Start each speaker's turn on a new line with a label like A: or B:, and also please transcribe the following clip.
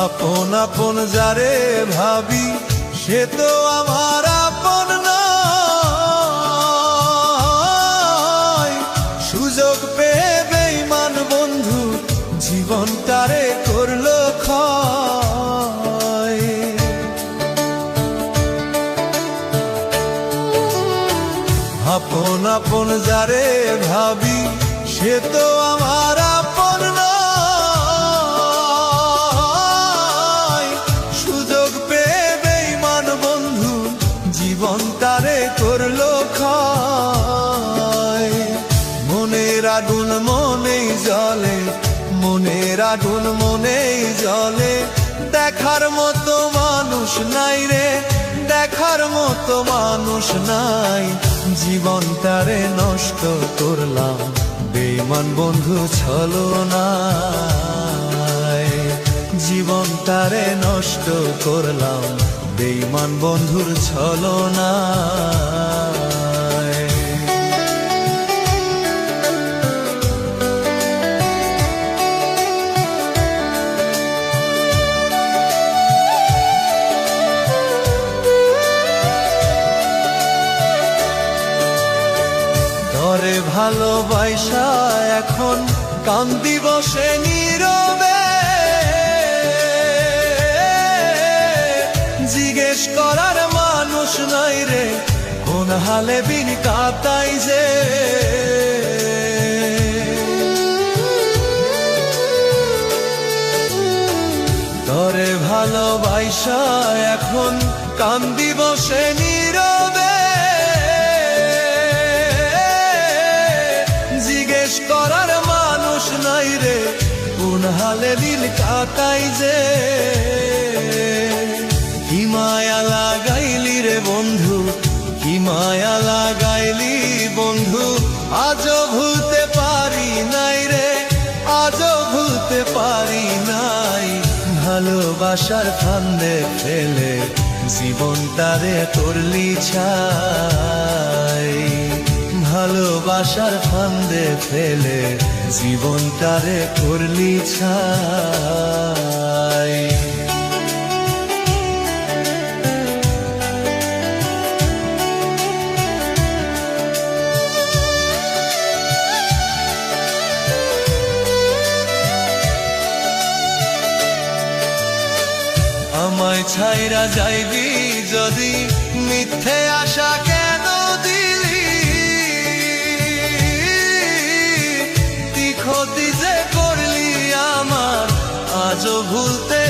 A: আপন আপন যারে ভাবি সে তো আমার আপন নয়। সুযোগ পেয়ে বেঈমান বন্ধু জীবনটারে করলো ক্ষয়। আপন আপন যারে ভাবি সে তো আমার আপন নয়। সুযোগ পেয়ে বেঈমান বন্ধু জীবনটারে করলো ক্ষয়। মনের আগুন মনেই জ্বলে, মনের আগুন মনেই জ্বলে, দেখার মতো মানুষ নাই রে, দেখার মতো মানুষ নাই। জীবনটারে নষ্ট করলাম বেঈমান বন্ধু ছলনায়। জীবনটারে নষ্ট করলাম বেঈমান বন্ধুর ছলনায়। তরে ভালোবাসা এখন কান্দি বসে নীরবে, জিজ্ঞেস করার মানুষ নাই রে কোন হালে বিন কাটাই যে। তরে ভালোবাসা এখন কান্দি বসে নীরবে, জিজ্ঞেস করার মানুষ নাই রে কোন হালে দিল কাটাই যে। কি মায়া লাগাইলি রে বন্ধু, কি মায়া লাগাইলি বন্ধু, আজও ভুলতে পারি নাই রে, আজও ভুলতে পারি নাই। ভালোবাসার ফান্দে ফেলে জীবনটারে করলি ছাই। ভালোবাসার ফান্দে ফেলে জীবনটারে করলি ছাই। আমায় ছাইরা যাইবি যদি, মিথ্যে আশা কেন দিলি? তুই ক্ষতি যে করলি আমার আজও ভুলতে